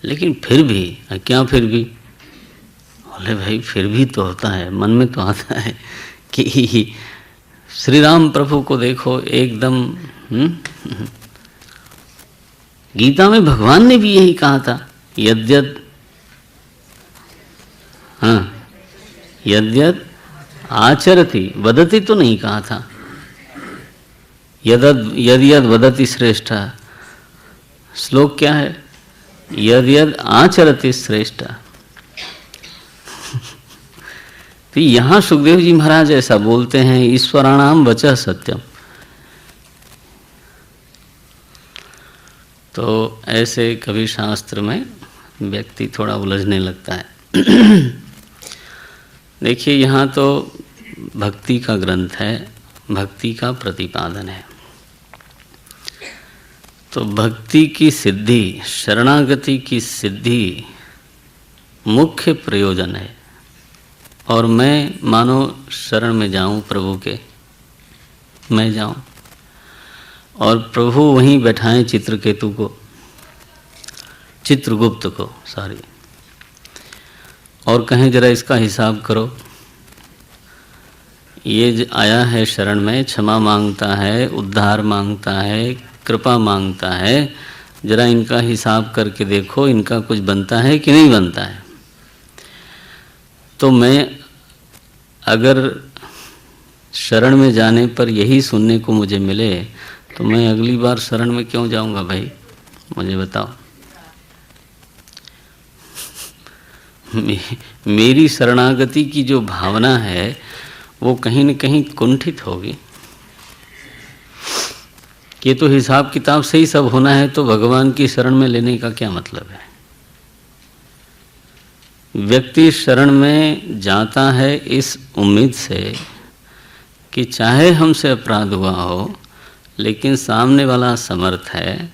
लेकिन फिर भी, क्या फिर भी? बोले भाई फिर भी तो होता है, मन में तो आता है कि श्री राम प्रभु को देखो एकदम। गीता में भगवान ने भी यही कहा था, यद्यद, हाँ, यद्यद आचरति, वदति तो नहीं कहा था, यद यद वदति श्रेष्ठ। श्लोक क्या है? यद यद आचरति श्रेष्ठ। तो यहाँ सुखदेव जी महाराज ऐसा बोलते हैं, ईश्वराणाम वचः सत्यम। तो ऐसे कभी शास्त्र में व्यक्ति थोड़ा उलझने लगता है। देखिए यहाँ तो भक्ति का ग्रंथ है, भक्ति का प्रतिपादन है। तो भक्ति की सिद्धि, शरणागति की सिद्धि मुख्य प्रयोजन है। और मैं मानो शरण में जाऊं प्रभु के, मैं जाऊं और प्रभु वहीं बैठाएं चित्रकेतु को, चित्रगुप्त को, सॉरी, और कहें जरा इसका हिसाब करो, ये आया है शरण में, क्षमा मांगता है, उद्धार मांगता है, कृपा मांगता है, जरा इनका हिसाब करके देखो, इनका कुछ बनता है कि नहीं बनता है। तो मैं अगर शरण में जाने पर यही सुनने को मुझे मिले तो मैं अगली बार शरण में क्यों जाऊंगा भाई, मुझे बताओ। मेरी शरणागति की जो भावना है वो कहीं न कहीं कुंठित होगी कि तो हिसाब किताब से ही सब होना है, तो भगवान की शरण में लेने का क्या मतलब है। व्यक्ति शरण में जाता है इस उम्मीद से कि चाहे हमसे अपराध हुआ हो लेकिन सामने वाला समर्थ है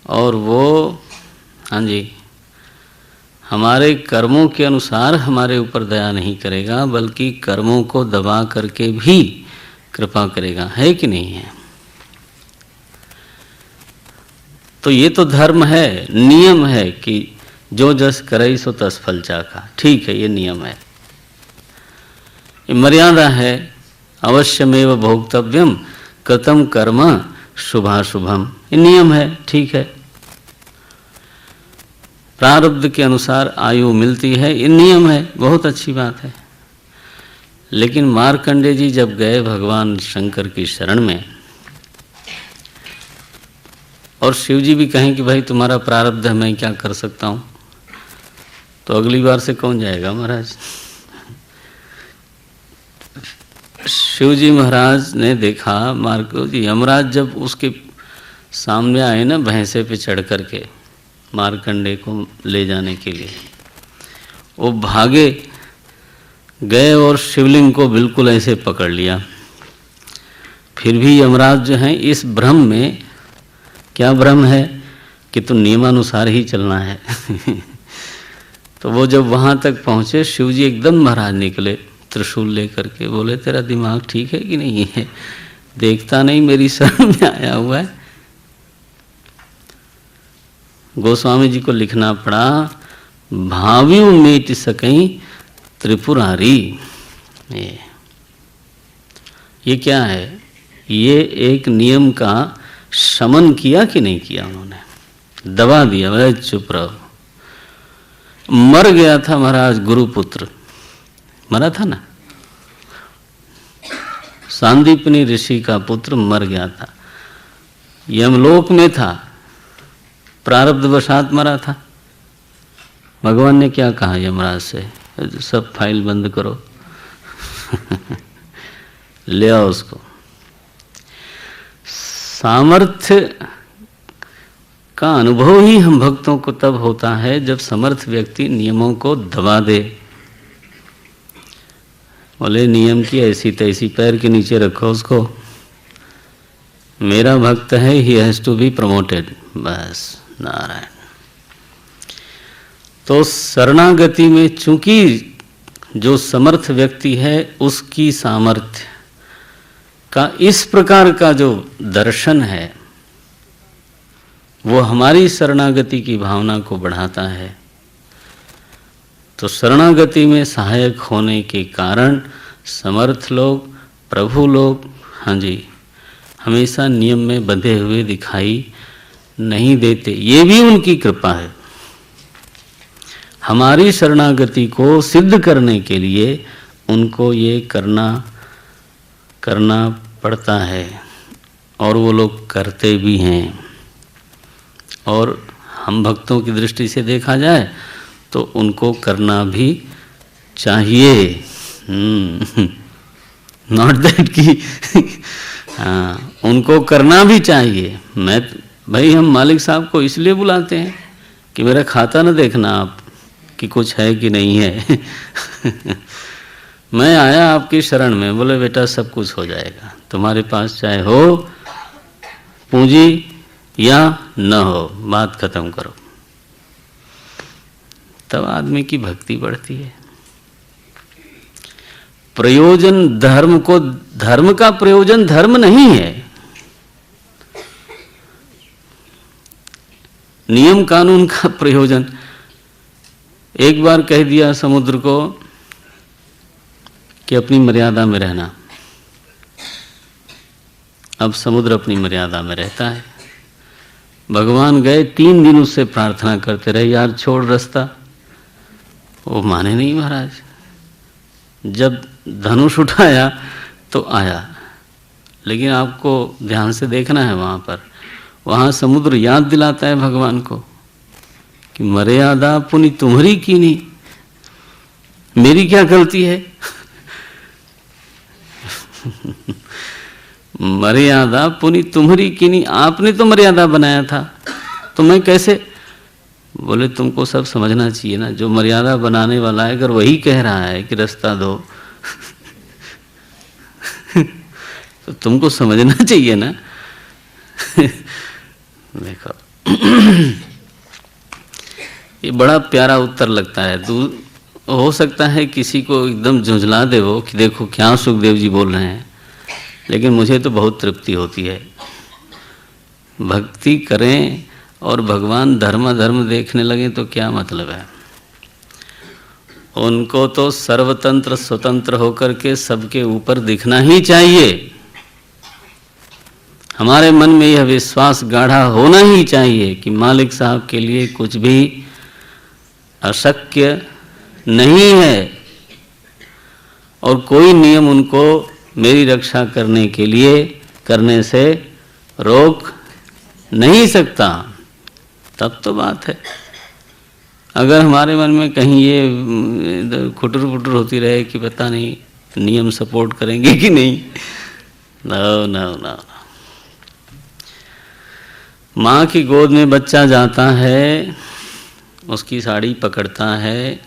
और वो, हाँ जी, हमारे कर्मों के अनुसार हमारे ऊपर दया नहीं करेगा बल्कि कर्मों को दबा करके भी कृपा करेगा, है कि नहीं है। तो ये तो धर्म है, नियम है कि जो जस करई सो तस फल चाखा, ठीक है, ये नियम है, ये मर्यादा है। अवश्यमेव भोक्तव्यम कृतम कर्म शुभाशुभम, ये नियम है, ठीक है। प्रारब्ध के अनुसार आयु मिलती है, ये नियम है, बहुत अच्छी बात है। लेकिन मार्कंडेय जी जब गए भगवान शंकर की शरण में और शिव जी भी कहें कि भाई तुम्हारा प्रारब्ध है, मैं क्या कर सकता हूँ, तो अगली बार से कौन जाएगा महाराज। शिव जी महाराज ने देखा यमराज जब उसके सामने आए ना भैंसे पे चढ़ करके मार्कंडेय को ले जाने के लिए, वो भागे गए और शिवलिंग को बिल्कुल ऐसे पकड़ लिया। फिर भी यमराज जो हैं इस भ्रम में, क्या भ्रम है कि तो नियमानुसार ही चलना है। तो वो जब वहाँ तक पहुँचे, शिव जी एकदम महाराज निकले त्रिशूल लेकर के, बोले तेरा दिमाग ठीक है कि नहीं है, देखता नहीं मेरी शरण में आया हुआ है। गोस्वामी जी को लिखना पड़ा, भाव्यू मेट सकई त्रिपुरारी। ये क्या है, ये एक नियम का शमन किया कि नहीं किया, उन्होंने दबा दिया, बोले चुप रहो। मर गया था महाराज गुरुपुत्र, मरा था ना, सांदीपनी ऋषि का पुत्र मर गया था, यमलोक में था, प्रारब्धवशात मरा था। भगवान ने क्या कहा यमराज से, सब फाइल बंद करो, ले आओ उसको। सामर्थ्य का अनुभव ही हम भक्तों को तब होता है जब समर्थ व्यक्ति नियमों को दबा दे। बोले नियम की ऐसी तैसी पैर के नीचे रखो उसको, मेरा भक्त है, he has to be promoted, बस नारायण। तो शरणागति में चूंकि जो समर्थ व्यक्ति है उसकी सामर्थ्य का इस प्रकार का जो दर्शन है वो हमारी शरणागति की भावना को बढ़ाता है। तो शरणागति में सहायक होने के कारण समर्थ लोग, प्रभु लोग, हाँ जी, हमेशा नियम में बंधे हुए दिखाई नहीं देते। ये भी उनकी कृपा है। हमारी शरणागति को सिद्ध करने के लिए उनको ये करना पड़ता है, और वो लोग करते भी हैं। और हम भक्तों की दृष्टि से देखा जाए तो उनको करना भी चाहिए। नॉट दैट कि हाँ, उनको करना भी चाहिए। भाई हम मालिक साहब को इसलिए बुलाते हैं कि मेरा खाता न देखना आप कि कुछ है कि नहीं है। मैं आया आपकी शरण में, बोले बेटा सब कुछ हो जाएगा, तुम्हारे पास चाहे हो पूंजी या न हो, बात खत्म करो। तब आदमी की भक्ति बढ़ती है। प्रयोजन धर्म का प्रयोजन धर्म नहीं है। नियम कानून का प्रयोजन, एक बार कह दिया समुद्र को कि अपनी मर्यादा में रहना, अब समुद्र अपनी मर्यादा में रहता है। भगवान गए, 3 दिन उससे प्रार्थना करते रहे, यार छोड़ रास्ता। वो माने नहीं महाराज। जब धनुष उठाया तो आया, लेकिन आपको ध्यान से देखना है वहाँ समुद्र याद दिलाता है भगवान को कि मर्यादा पुनि तुम्हारी की नहीं, मेरी क्या गलती है। मर्यादा पुनि तुम्हारी की नहीं, आपने तो मर्यादा बनाया था, तो मैं कैसे। बोले तुमको सब समझना चाहिए ना, जो मर्यादा बनाने वाला है अगर वही कह रहा है कि रास्ता दो तो तुमको समझना चाहिए ना। देखो ये बड़ा प्यारा उत्तर लगता है। हो सकता है किसी को एकदम झुंझला दे वो कि देखो क्या सुखदेव जी बोल रहे हैं, लेकिन मुझे तो बहुत तृप्ति होती है। भक्ति करें और भगवान धर्म देखने लगे तो क्या मतलब है। उनको तो सर्वतंत्र स्वतंत्र होकर के सबके ऊपर दिखना ही चाहिए। हमारे मन में यह विश्वास गाढ़ा होना ही चाहिए कि मालिक साहब के लिए कुछ भी अशक्य नहीं है, और कोई नियम उनको मेरी रक्षा करने के लिए करने से रोक नहीं सकता। तब तो बात है। अगर हमारे मन में कहीं ये खुटर पुटर होती रहे कि पता नहीं नियम सपोर्ट करेंगे कि नहीं, नो। माँ की गोद में बच्चा जाता है, उसकी साड़ी पकड़ता है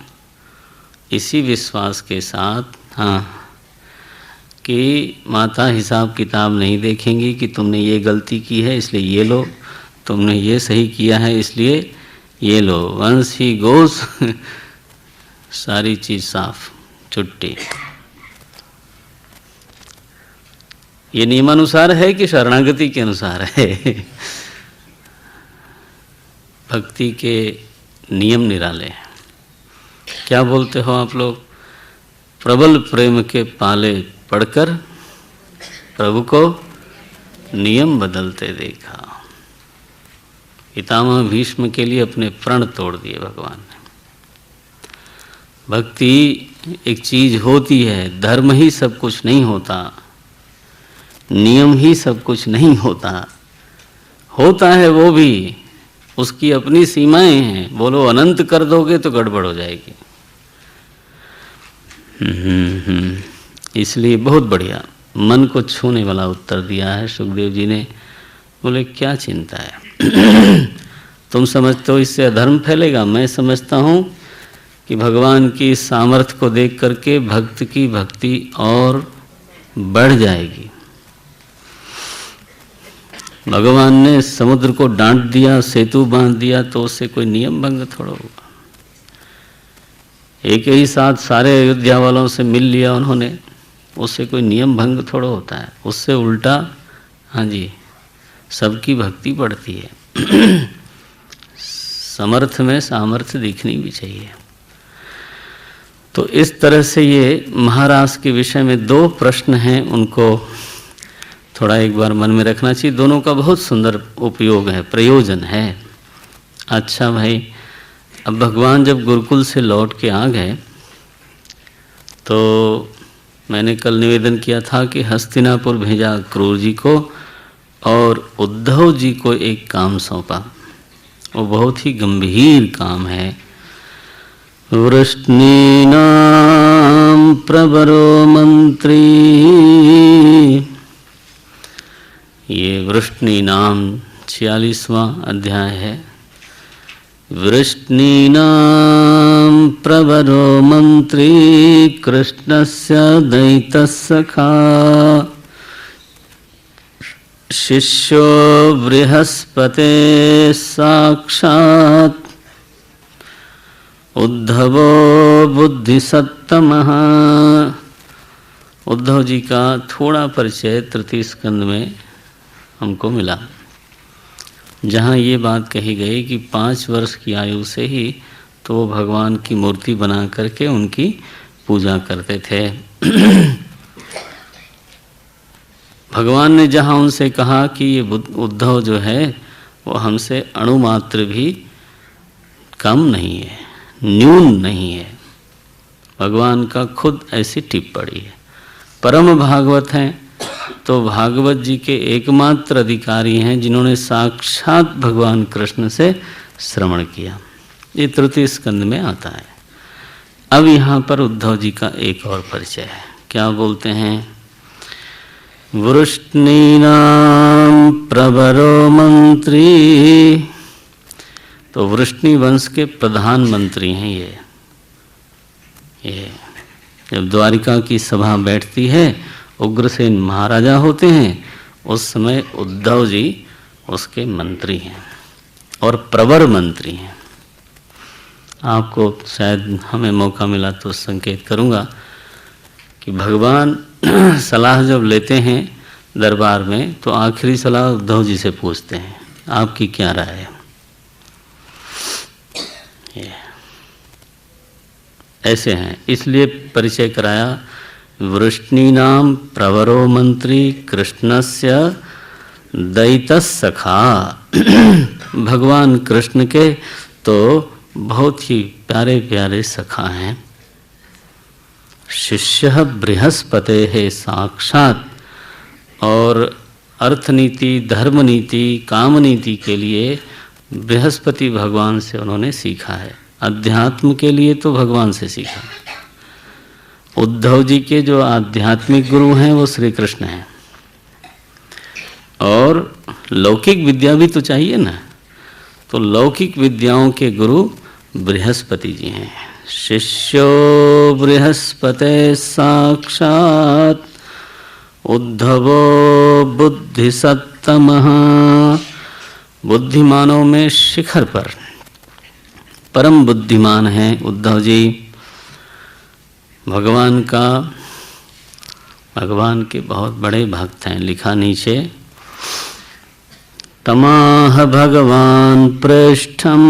इसी विश्वास के साथ, हाँ, कि माता हिसाब किताब नहीं देखेंगी कि तुमने ये गलती की है इसलिए ये लो, तुमने ये सही किया है इसलिए ये लो। वंस ही गोस सारी चीज साफ, छुट्टी। ये नियमानुसार है कि शरणागति के अनुसार है। भक्ति के नियम निराले हैं। क्या बोलते हो आप लोग? प्रबल प्रेम के पाले पढ़कर प्रभु को नियम बदलते देखा। पितामह भीष्म के लिए अपने प्रण तोड़ दिए भगवान ने। भक्ति एक चीज होती है, धर्म ही सब कुछ नहीं होता, नियम ही सब कुछ नहीं होता। होता है वो भी, उसकी अपनी सीमाएं हैं। बोलो अनंत कर दोगे तो गड़बड़ हो जाएगी। इसलिए बहुत बढ़िया मन को छूने वाला उत्तर दिया है सुखदेव जी ने। बोले क्या चिंता है, तुम समझते हो इससे अधर्म फैलेगा। मैं समझता हूँ कि भगवान की सामर्थ्य को देख करके भक्त की भक्ति और बढ़ जाएगी। भगवान ने समुद्र को डांट दिया, सेतु बांध दिया, तो उससे कोई नियम भंग थोड़ा होगा। एक ही साथ सारे अयोध्या वालों से मिल लिया उन्होंने, उससे कोई नियम भंग थोड़ा होता है। उससे उल्टा, हाँ जी, सबकी भक्ति बढ़ती है। समर्थ में सामर्थ्य दिखनी भी चाहिए। तो इस तरह से ये महाराज के विषय में 2 प्रश्न हैं, उनको थोड़ा एक बार मन में रखना चाहिए। दोनों का बहुत सुंदर उपयोग है, प्रयोजन है। अच्छा भाई, अब भगवान जब गुरुकुल से लौट के आ गए तो मैंने कल निवेदन किया था कि हस्तिनापुर भेजा क्रूर जी को और उद्धव जी को एक काम सौंपा। वो बहुत ही गंभीर काम है। वृष्णीनां प्रवरो मंत्री, ये वृष्णीनां 46वां अध्याय है। वृष्णीनां प्रवरो मंत्री कृष्णस्य दैतस्य सखा शिष्यो बृहस्पते साक्षात् उद्धवो बुद्धिसत्तमः। उद्धव जी का थोड़ा परिचय तृतीय स्कंद में हमको मिला, जहाँ ये बात कही गई कि 5 वर्ष की आयु से ही तो वो भगवान की मूर्ति बना करके उनकी पूजा करते थे। भगवान ने जहाँ उनसे कहा कि ये उद्धव जो है वो हमसे अणुमात्र भी कम नहीं है, न्यून नहीं है। भगवान का खुद ऐसी टिप्पणी है। परम भागवत हैं तो भागवत जी के एकमात्र अधिकारी हैं जिन्होंने साक्षात भगवान कृष्ण से श्रवण किया। ये तृतीय स्कंद में आता है। अब यहाँ पर उद्धव जी का एक और परिचय है। क्या बोलते हैं? वृष्णीनां प्रवरो मंत्री, तो वृष्णि वंश के प्रधानमंत्री हैं ये जब द्वारिका की सभा बैठती है, उग्रसेन महाराजा होते हैं, उस समय उद्धव जी उसके मंत्री हैं और प्रवर मंत्री हैं। आपको शायद हमें मौका मिला तो संकेत करूंगा कि भगवान सलाह जब लेते हैं दरबार में तो आखिरी सलाह उद्धव जी से पूछते हैं, आपकी क्या राय है? ऐसे हैं, इसलिए परिचय कराया। वृष्णीनां प्रवरो मंत्री कृष्णस्य दैतस्य सखा। भगवान कृष्ण के तो बहुत ही प्यारे प्यारे सखा हैं। शिष्य बृहस्पते है साक्षात, और अर्थनीति, धर्म नीति, काम नीति के लिए बृहस्पति भगवान से उन्होंने सीखा है। अध्यात्म के लिए तो भगवान से सीखा। उद्धव जी के जो आध्यात्मिक गुरु हैं वो श्री कृष्ण हैं, और लौकिक विद्या भी तो चाहिए ना, तो लौकिक विद्याओं के गुरु बृहस्पति जी हैं। शिष्यो बृहस्पते साक्षात उद्धवो बुद्धिसत्तमः। बुद्धिमानों में शिखर पर परम बुद्धिमान हैं उद्धव जी। भगवान के बहुत बड़े भक्त हैं। लिखा नीचे, तमाह भगवान पृष्ठम,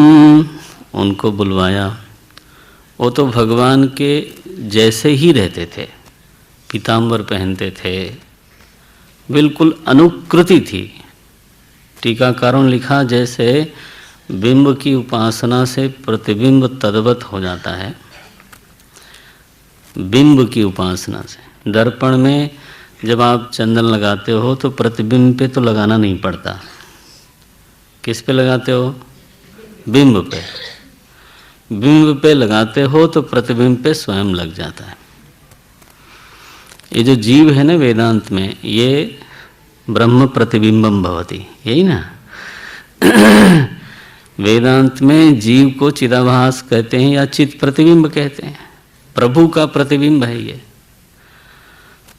उनको बुलवाया। वो तो भगवान के जैसे ही रहते थे, पीताम्बर पहनते थे, बिल्कुल अनुकृति थी। टीकाकारों ने लिखा जैसे बिंब की उपासना से प्रतिबिंब तद्वत हो जाता है। बिंब की उपासना से, दर्पण में जब आप चंदन लगाते हो तो प्रतिबिंब पे तो लगाना नहीं पड़ता। किस पे लगाते हो? बिंब पे। बिंब पे लगाते हो तो प्रतिबिंब पे स्वयं लग जाता है। ये जो जीव है ना वेदांत में, ये ब्रह्म प्रतिबिंबम भवति, यही ना। वेदांत में जीव को चिदाभास कहते हैं या चित प्रतिबिंब कहते हैं। प्रभु का प्रतिबिंब है ये।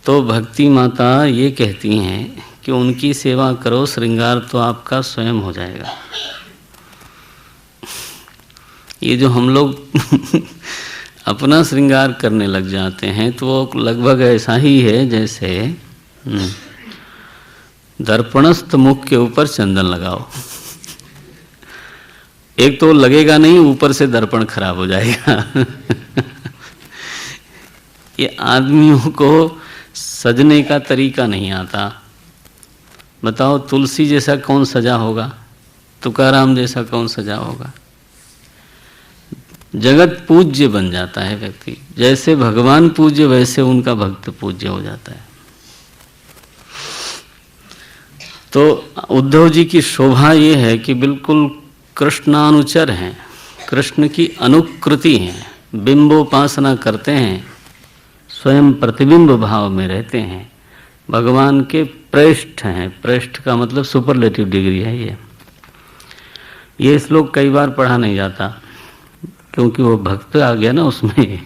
तो भक्ति माता ये कहती हैं कि उनकी सेवा करो, श्रृंगार तो आपका स्वयं हो जाएगा। ये जो हम लोग अपना श्रृंगार करने लग जाते हैं तो वो लगभग ऐसा ही है जैसे दर्पणस्थ मुख के ऊपर चंदन लगाओ। एक तो लगेगा नहीं, ऊपर से दर्पण खराब हो जाएगा। ये आदमियों को सजने का तरीका नहीं आता। बताओ, तुलसी जैसा कौन सजा होगा? तुकाराम जैसा कौन सजा होगा? जगत पूज्य बन जाता है व्यक्ति। जैसे भगवान पूज्य, वैसे उनका भक्त पूज्य हो जाता है। तो उद्धव जी की शोभा ये है कि बिल्कुल कृष्णानुचर हैं, कृष्ण की अनुकृति हैं, बिंबोपासना करते हैं, स्वयं प्रतिबिंब भाव में रहते हैं, भगवान के प्रेष्ठ हैं। प्रेष्ठ का मतलब सुपरलेटिव डिग्री है। ये श्लोक कई बार पढ़ा नहीं जाता, क्योंकि वो भक्त आ गया ना उसमें।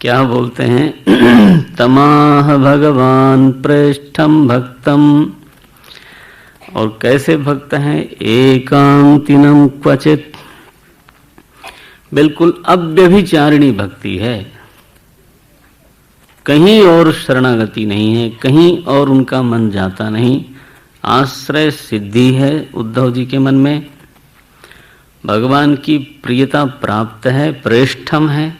क्या बोलते हैं? तमाह भगवान प्रेष्ठम भक्तम। और कैसे भक्त हैं? एकांतिनम क्वचित। बिल्कुल अव्यभिचारिणी भक्ति है, कहीं और शरणागति नहीं है, कहीं और उनका मन जाता नहीं। आश्रय सिद्धि है उद्धव जी के मन में, भगवान की प्रियता प्राप्त है, प्रेष्ठम है।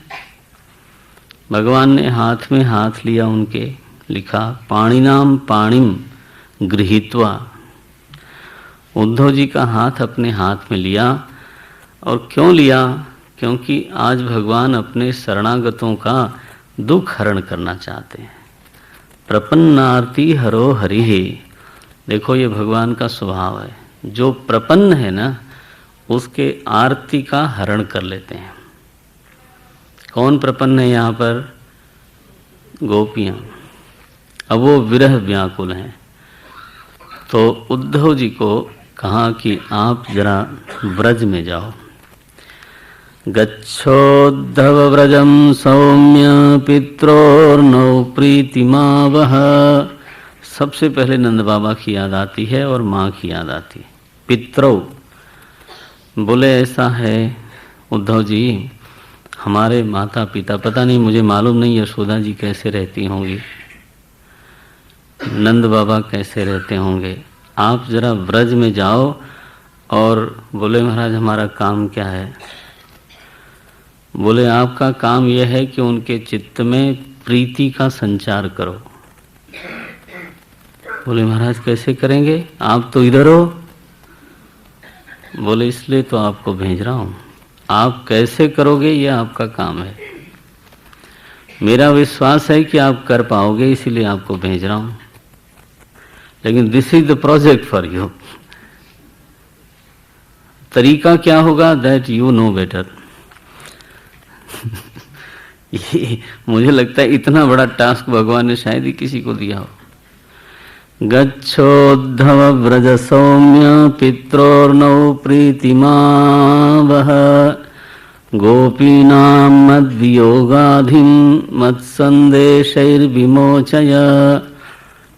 भगवान ने हाथ में हाथ लिया उनके, लिखा पाणिनाम पाणिम गृहीत्वा। उद्धव जी का हाथ अपने हाथ में लिया। और क्यों लिया? क्योंकि आज भगवान अपने शरणागतों का दुख हरण करना चाहते हैं। प्रपन्नार्ति हरो हरिः। देखो, ये भगवान का स्वभाव है। जो प्रपन्न है ना, उसके आरती का हरण कर लेते हैं। कौन प्रपन्न है यहाँ पर? गोपियाँ। अब वो विरह व्याकुल हैं, तो उद्धव जी को कहा कि आप जरा व्रज में जाओ। गच्छोद्धव व्रजम सौम्य पित्रोर्नौ प्रीतिमावह। सबसे पहले नंद बाबा की याद आती है और माँ की याद आती है। पित्रो बोले, ऐसा है उद्धव जी, हमारे माता पिता, पता नहीं, मुझे मालूम नहीं यशोदा जी कैसे रहती होंगी, नंद बाबा कैसे रहते होंगे, आप जरा व्रज में जाओ। और बोले, महाराज हमारा काम क्या है? बोले, आपका काम यह है कि उनके चित्त में प्रीति का संचार करो। बोले, महाराज कैसे करेंगे, आप तो इधर हो। बोले, इसलिए तो आपको भेज रहा हूँ, आप कैसे करोगे ये आपका काम है। मेरा विश्वास है कि आप कर पाओगे, इसीलिए आपको भेज रहा हूँ, लेकिन this is the project for you. तरीका क्या होगा, दैट यू नो बेटर। ये मुझे लगता है इतना बड़ा टास्क भगवान ने शायद ही किसी को दिया हो। गच्छोद्धव व्रज सौम्य पित्रोर्नौ प्रीतिमावह गोपीनां मद्वियोगाधिं मत्संदेशैर्विमोचय।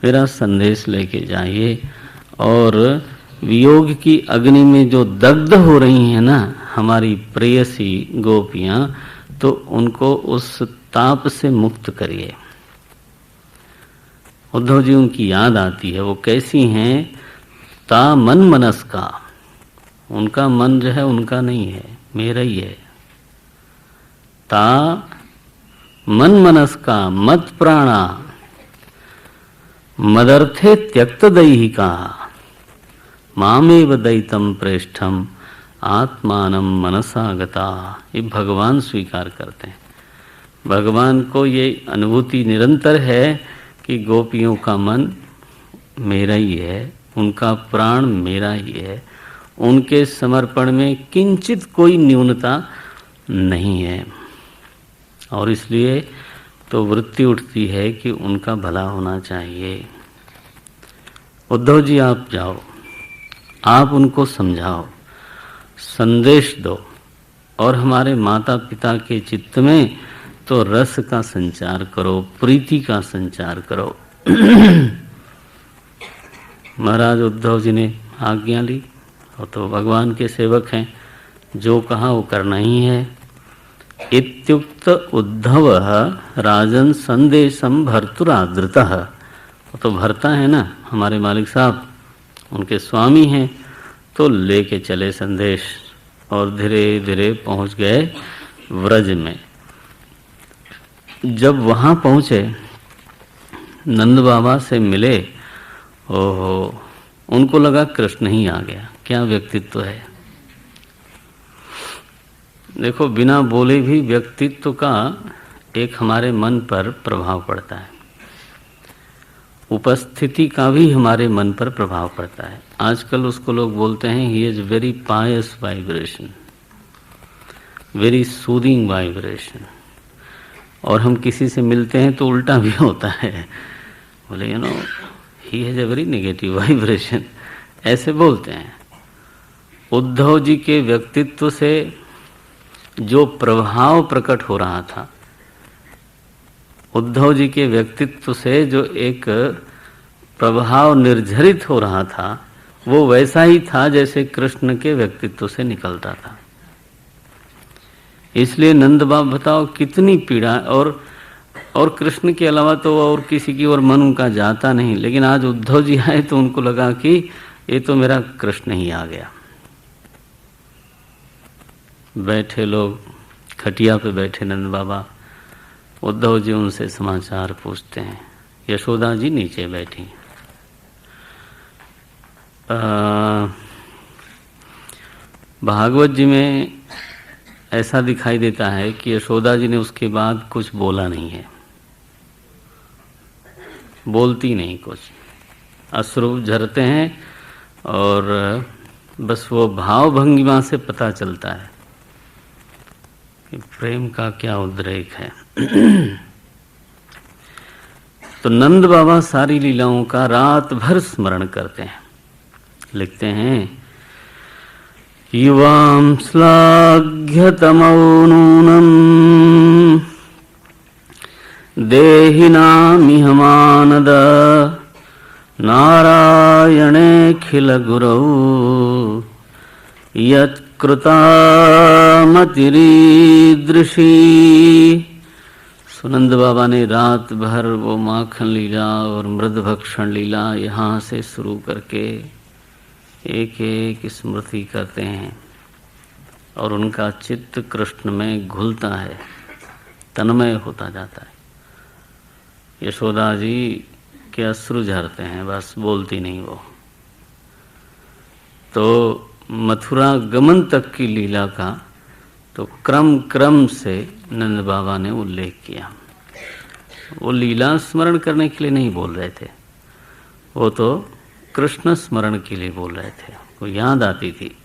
मेरा संदेश लेके जाइए, और वियोग की अग्नि में जो दग्ध हो रही हैं ना हमारी प्रेयसी गोपियां, तो उनको उस ताप से मुक्त करिए। उद्धव जी उनकी याद आती है। वो कैसी हैं? ता मन मनस का। उनका मन जो है उनका नहीं है, मेरा ही है। ता मन मनस का मत प्राणा मदर्थे त्यक्त दैहिका मामेव दैतम प्रेष्ठम आत्मानम मनसागता। ये भगवान स्वीकार करते हैं। भगवान को ये अनुभूति निरंतर है कि गोपियों का मन मेरा ही है, उनका प्राण मेरा ही है, उनके समर्पण में किंचित कोई न्यूनता नहीं है। और इसलिए तो वृत्ति उठती है कि उनका भला होना चाहिए। उद्धव जी आप जाओ, आप उनको समझाओ, संदेश दो, और हमारे माता पिता के चित्त में तो रस का संचार करो, प्रीति का संचार करो। महाराज उद्धव जी ने आज्ञा ली, और तो भगवान के सेवक हैं, जो कहा वो करना ही है। इत्युक्त उद्धव राजन संदेशम भर्तुरादृतः। तो भरता है ना हमारे मालिक साहब, उनके स्वामी हैं, तो लेके चले संदेश और धीरे धीरे पहुंच गए व्रज में। जब वहां पहुंचे, नंद बाबा से मिले, ओहो, उनको लगा कृष्ण ही आ गया, क्या व्यक्तित्व है। देखो, बिना बोले भी व्यक्तित्व का एक हमारे मन पर प्रभाव पड़ता है, उपस्थिति का भी हमारे मन पर प्रभाव पड़ता है। आजकल उसको लोग बोलते हैं he is very Payas vibration, very soothing vibration. और हम किसी से मिलते हैं तो उल्टा भी होता है, बोले you know he has a very negative vibration, ऐसे बोलते हैं। उद्धव जी के व्यक्तित्व से जो प्रभाव प्रकट हो रहा था, उद्धव जी के व्यक्तित्व से जो एक प्रभाव निर्झरित हो रहा था, वो वैसा ही था जैसे कृष्ण के व्यक्तित्व से निकलता था। इसलिए नंद बाबा, बताओ कितनी पीड़ा, और कृष्ण के अलावा तो और किसी की ओर मन उनका जाता नहीं। लेकिन आज उद्धव जी आए तो उनको लगा कि ये तो मेरा कृष्ण ही आ गया। बैठे लोग, खटिया पे बैठे नंद बाबा, उद्धव जी उनसे समाचार पूछते हैं। यशोदा जी नीचे बैठी। भागवत जी में ऐसा दिखाई देता है कि यशोदा जी ने उसके बाद कुछ बोला नहीं है, बोलती नहीं कुछ, अश्रु झरते हैं और बस वो भाव भंगिमा से पता चलता है कि प्रेम का क्या उद्रेक है। तो नंद बाबा सारी लीलाओं का रात भर स्मरण करते हैं। लिखते हैं, युवां श्लाघ्य तमो नूनम् देहिनामिह मानद नारायणेऽखिल गुरौ यत्कृतामतिरीदृशी। सुनंद बाबा ने रात भर वो माखन लीला और मृद भक्षण लीला यहाँ से शुरू करके एक एक स्मृति करते हैं और उनका चित्त कृष्ण में घुलता है, तन्मय होता जाता है। यशोदा जी के अश्रु झरते हैं, बस बोलती नहीं वो। तो मथुरा गमन तक की लीला का तो क्रम क्रम से नंद बाबा ने उल्लेख किया। वो लीला स्मरण करने के लिए नहीं बोल रहे थे, वो तो कृष्ण स्मरण के लिए बोल रहे थे, वो याद आती थी।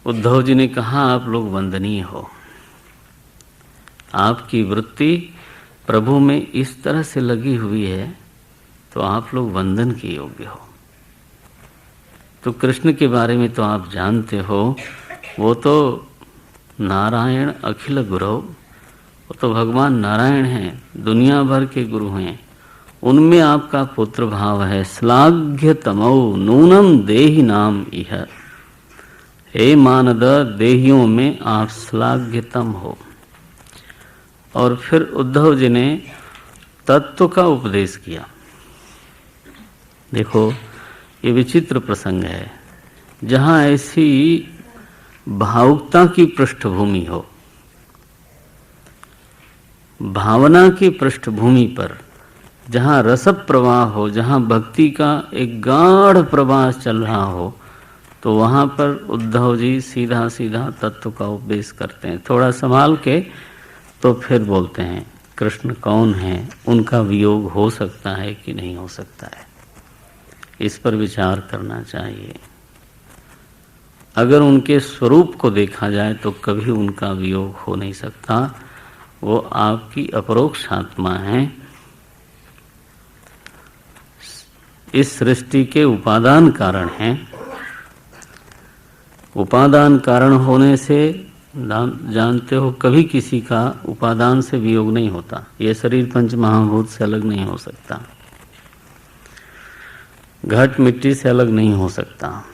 उद्धव जी ने कहा, आप लोग वंदनीय हो, आपकी वृत्ति प्रभु में इस तरह से लगी हुई है तो आप लोग वंदन के योग्य हो। तो कृष्ण के बारे में तो आप जानते हो, वो तो नारायण अखिल गुरु, वो तो भगवान नारायण हैं, दुनिया भर के गुरु हैं, उनमें आपका पुत्र भाव है। श्लाघ्य तमो नूनम देहि नाम इह, हे मानद, देहियों में आप श्लाघ्यतम हो। और फिर उद्धव जी ने तत्व का उपदेश किया। देखो, ये विचित्र प्रसंग है, जहाँ ऐसी भावुकता की पृष्ठभूमि हो, भावना की पृष्ठभूमि पर जहाँ रस प्रवाह हो, जहाँ भक्ति का एक गाढ़ प्रवाह चल रहा हो, तो वहाँ पर उद्धव जी सीधा सीधा तत्व का उपदेश करते हैं। थोड़ा संभाल के तो फिर बोलते हैं, कृष्ण कौन है, उनका वियोग हो सकता है कि नहीं हो सकता है, इस पर विचार करना चाहिए। अगर उनके स्वरूप को देखा जाए तो कभी उनका वियोग हो नहीं सकता, वो आपकी अपरोक्ष आत्मा है, इस सृष्टि के उपादान कारण हैं। उपादान कारण होने से जानते हो, कभी किसी का उपादान से वियोग नहीं होता। ये शरीर पंच महाभूत से अलग नहीं हो सकता, घट मिट्टी से अलग नहीं हो सकता।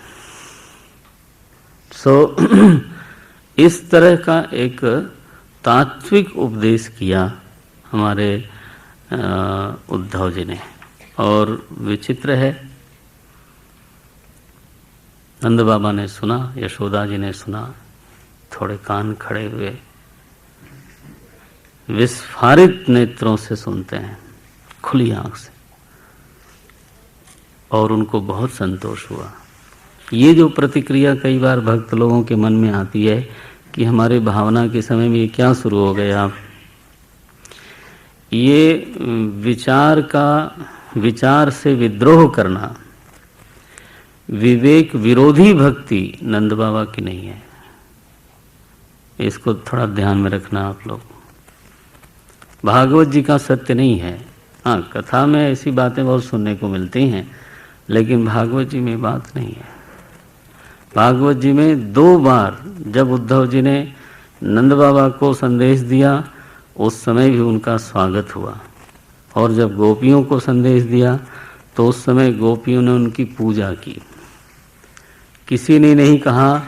इस तरह का एक तात्विक उपदेश किया हमारे उद्धव जी ने। और विचित्र है, नंद बाबा ने सुना, यशोदा जी ने सुना, थोड़े कान खड़े हुए, विस्फारित नेत्रों से सुनते हैं, खुली आंख से, और उनको बहुत संतोष हुआ। ये जो प्रतिक्रिया कई बार भक्त लोगों के मन में आती है कि हमारे भावना के समय में ये क्या शुरू हो गया, ये विचार से विद्रोह करना, विवेक विरोधी भक्ति नंद बाबा की नहीं है। इसको थोड़ा ध्यान में रखना आप लोग। भागवत जी का सत्य नहीं है। हाँ, कथा में ऐसी बातें बहुत सुनने को मिलती हैं, लेकिन भागवत जी में बात नहीं है। भागवत जी में 2 बार जब उद्धव जी ने नंद बाबा को संदेश दिया, उस समय भी उनका स्वागत हुआ, और जब गोपियों को संदेश दिया तो उस समय गोपियों ने उनकी पूजा की। किसी ने नहीं कहा,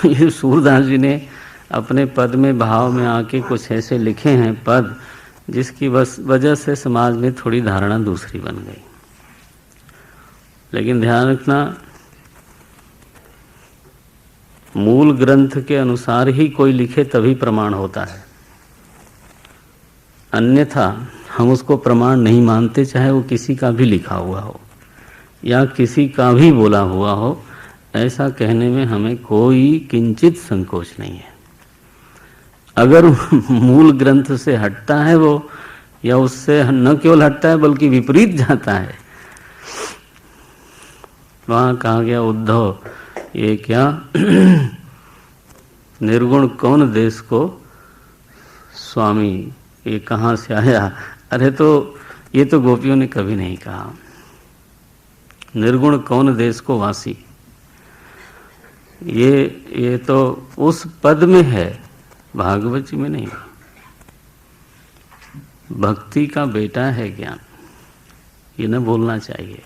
ये सूरदास जी ने अपने पद में भाव में आके कुछ ऐसे लिखे हैं पद, जिसकी वजह से समाज में थोड़ी धारणा दूसरी बन गई। लेकिन ध्यान रखना, मूल ग्रंथ के अनुसार ही कोई लिखे तभी प्रमाण होता है, अन्यथा हम उसको प्रमाण नहीं मानते, चाहे वो किसी का भी लिखा हुआ हो या किसी का भी बोला हुआ हो। ऐसा कहने में हमें कोई किंचित संकोच नहीं है। अगर मूल ग्रंथ से हटता है वो, या उससे न केवल हटता है बल्कि विपरीत जाता है, वहां कहा गया उद्धव ये क्या निर्गुण कौन देश को स्वामी, ये कहाँ से आया? अरे तो ये तो गोपियों ने कभी नहीं कहा। निर्गुण कौन देश को वासी, ये तो उस पद में है, भागवत जी में नहीं। भक्ति का बेटा है ज्ञान, ये न बोलना चाहिए।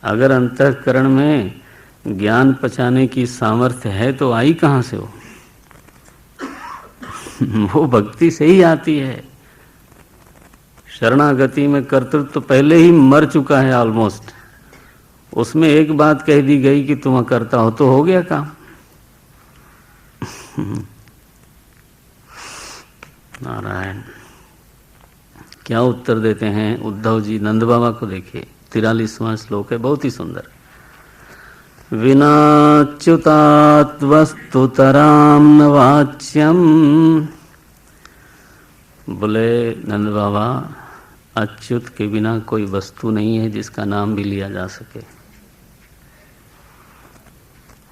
अगर अंतःकरण में ज्ञान पचाने की सामर्थ्य है तो आई कहाँ से हो? वो भक्ति से ही आती है। शरणागति में कर्तृत्व तो पहले ही मर चुका है ऑलमोस्ट। उसमें एक बात कह दी गई कि तुम करता हो तो हो गया काम। नारायण क्या उत्तर देते हैं उद्धव जी नंद बाबा को? देखिए 43वां श्लोक है, बहुत ही सुंदर। विनाच्युतात् वस्तुतराम न वाच्यम। बोले नंद बाबा, अच्युत के बिना कोई वस्तु नहीं है जिसका नाम भी लिया जा सके।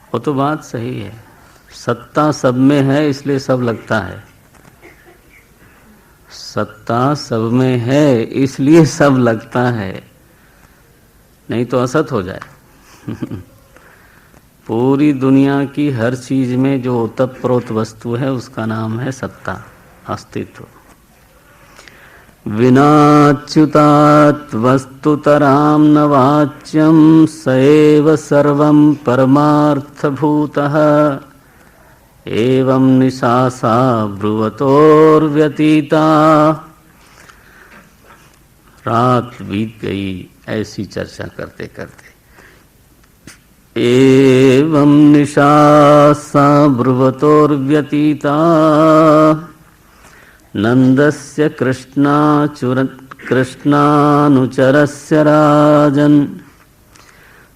वो तो बात सही है, सत्ता सब में है इसलिए सब लगता है। सत्ता सब में है इसलिए सब लगता है, नहीं तो असत हो जाए। पूरी दुनिया की हर चीज में जो ओतप्रोत वस्तु है उसका नाम है सत्ता, अस्तित्व। विनाच्युतात् वस्तुतराम न वाच्यम सएव सर्वं परमार्थभूतः एवं निशासा ब्रुवतोर्व्यतीता। रात बीत गई ऐसी चर्चा करते करते। एवं निशासा ब्रुवतोर्व्यतीता नंदस्य कृष्णानुचरस्य राजन्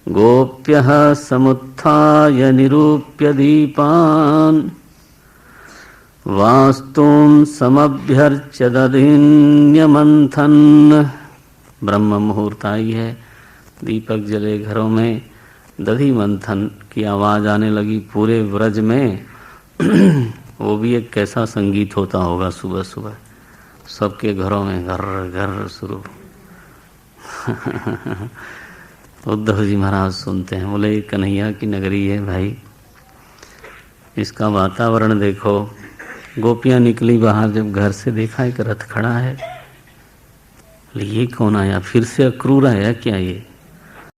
गोप्यः समुत्थाय निरूप्य दीपान् वास्तुं समभ्यर्च्य दधिन्यमन्थन्। ब्रह्म मुहूर्त आई है, दीपक जले घरों में, दधि मंथन की आवाज आने लगी पूरे व्रज में। वो भी एक कैसा संगीत होता होगा सुबह सुबह, सबके घरों में घर घर शुरू। उद्धव जी महाराज सुनते हैं, बोले कन्हैया की नगरी है भाई, इसका वातावरण देखो। गोपियां निकली बाहर, जब घर से देखा एक रथ खड़ा है, ये कौन आया? फिर से अक्रूर आया क्या? ये